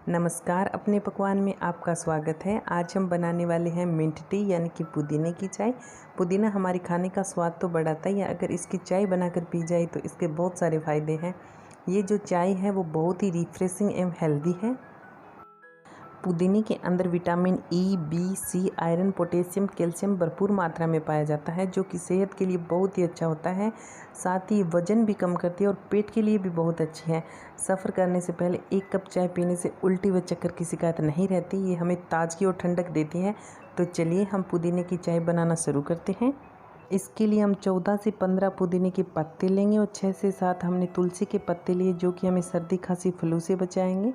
नमस्कार, अपने पकवान में आपका स्वागत है। आज हम बनाने वाले हैं मिंट टी यानी कि पुदीने की चाय। पुदीना हमारे खाने का स्वाद तो बढ़ाता ही है, अगर इसकी चाय बनाकर पी जाए तो इसके बहुत सारे फ़ायदे हैं। ये जो चाय है वो बहुत ही रिफ्रेशिंग एवं हेल्दी है। पुदीने के अंदर विटामिन ई, बी, सी, आयरन, पोटेशियम, कैल्शियम भरपूर मात्रा में पाया जाता है, जो कि सेहत के लिए बहुत ही अच्छा होता है। साथ ही वजन भी कम करती है और पेट के लिए भी बहुत अच्छी है। सफ़र करने से पहले 1 कप चाय पीने से उल्टी व चक्कर की शिकायत नहीं रहती। ये हमें ताजगी और ठंडक देती है। तो चलिए हम पुदीने की चाय बनाना शुरू करते हैं। इसके लिए हम 14 से 15 पुदीने के पत्ते लेंगे और 6 से 7 हमने तुलसी के पत्ते लिए, जो कि हमें सर्दी खांसी फ्लू से बचाएंगे।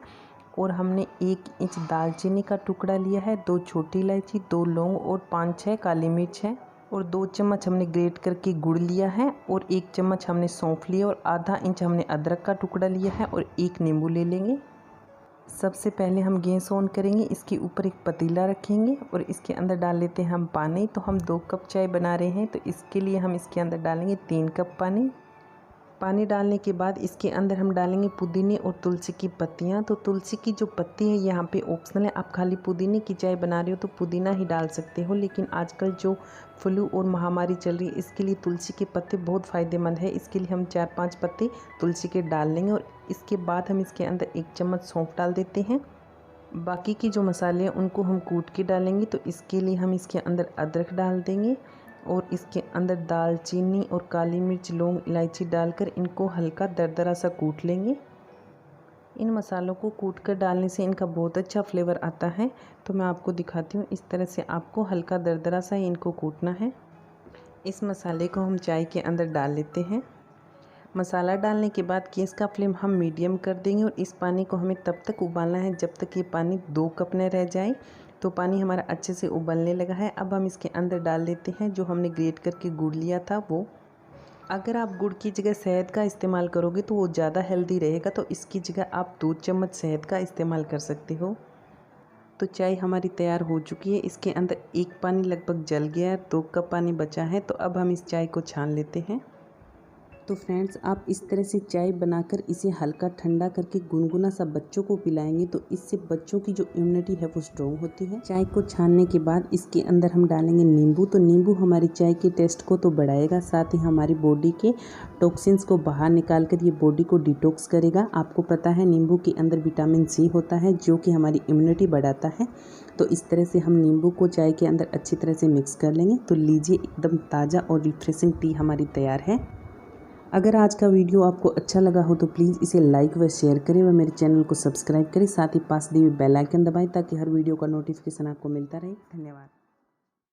और हमने 1 इंच दालचीनी का टुकड़ा लिया है, 2 छोटी इलायची, 2 लौंग और 5-6 काली मिर्च है। और 2 चम्मच हमने ग्रेट करके गुड़ लिया है और 1 चम्मच हमने सौंफ लिया और आधा इंच हमने अदरक का टुकड़ा लिया है और 1 नींबू ले लेंगे। सबसे पहले हम गैस ऑन करेंगे, इसके ऊपर एक पतीला रखेंगे और इसके अंदर डाल लेते हैं हम पानी। तो हम 2 कप चाय बना रहे हैं, तो इसके लिए हम इसके अंदर डालेंगे 3 कप पानी। पानी डालने के बाद इसके अंदर हम डालेंगे पुदीने और तुलसी की पत्तियाँ। तो तुलसी की जो पत्ती है यहाँ पे ऑप्शनल है, आप खाली पुदीने की चाय बना रहे हो तो पुदीना ही डाल सकते हो, लेकिन आजकल जो फ्लू और महामारी चल रही है इसके लिए तुलसी के पत्ते बहुत फ़ायदेमंद है। इसके लिए हम 4-5 पत्ते तुलसी के डाल लेंगे और इसके बाद हम इसके अंदर 1 चम्मच सौंफ डाल देते हैं। बाकी की जो मसाले हैं उनको हम कूट के डालेंगे। तो इसके लिए हम इसके अंदर अदरक डाल देंगे और इसके अंदर दालचीनी और काली मिर्च, लौंग, इलायची डालकर इनको हल्का दरदरा सा कूट लेंगे। इन मसालों को कूट कर डालने से इनका बहुत अच्छा फ्लेवर आता है। तो मैं आपको दिखाती हूँ, इस तरह से आपको हल्का दरदरा सा इनको कूटना है। इस मसाले को हम चाय के अंदर डाल लेते हैं। मसाला डालने के बाद गैस का फ्लेम हम मीडियम कर देंगे और इस पानी को हमें तब तक उबालना है जब तक ये पानी 2 कप न रह जाए। तो पानी हमारा अच्छे से उबलने लगा है। अब हम इसके अंदर डाल देते हैं जो हमने ग्रेट करके गुड़ लिया था वो। अगर आप गुड़ की जगह शहद का इस्तेमाल करोगे तो वो ज़्यादा हेल्दी रहेगा, तो इसकी जगह आप 2 चम्मच शहद का इस्तेमाल कर सकते हो। तो चाय हमारी तैयार हो चुकी है। इसके अंदर 1 पानी लगभग जल गया है, 2 कप पानी बचा है। तो अब हम इस चाय को छान लेते हैं। तो फ्रेंड्स, आप इस तरह से चाय बनाकर इसे हल्का ठंडा करके गुनगुना सा बच्चों को पिलाएंगे तो इससे बच्चों की जो इम्यूनिटी है वो स्ट्रॉन्ग होती है। चाय को छानने के बाद इसके अंदर हम डालेंगे नींबू। तो नींबू हमारी चाय के टेस्ट को तो बढ़ाएगा, साथ ही हमारी बॉडी के टॉक्सिन्स को बाहर निकाल कर ये बॉडी को डिटॉक्स करेगा। आपको पता है नींबू के अंदर विटामिन सी होता है जो कि हमारी इम्यूनिटी बढ़ाता है। तो इस तरह से हम नींबू को चाय के अंदर अच्छी तरह से मिक्स कर लेंगे। तो लीजिए, एकदम ताज़ा और रिफ्रेशिंग टी हमारी तैयार है। अगर आज का वीडियो आपको अच्छा लगा हो तो प्लीज़ इसे लाइक व शेयर करें व मेरे चैनल को सब्सक्राइब करें। साथ ही पास दिए हुए बेल आइकन दबाएं ताकि हर वीडियो का नोटिफिकेशन आपको मिलता रहे। धन्यवाद।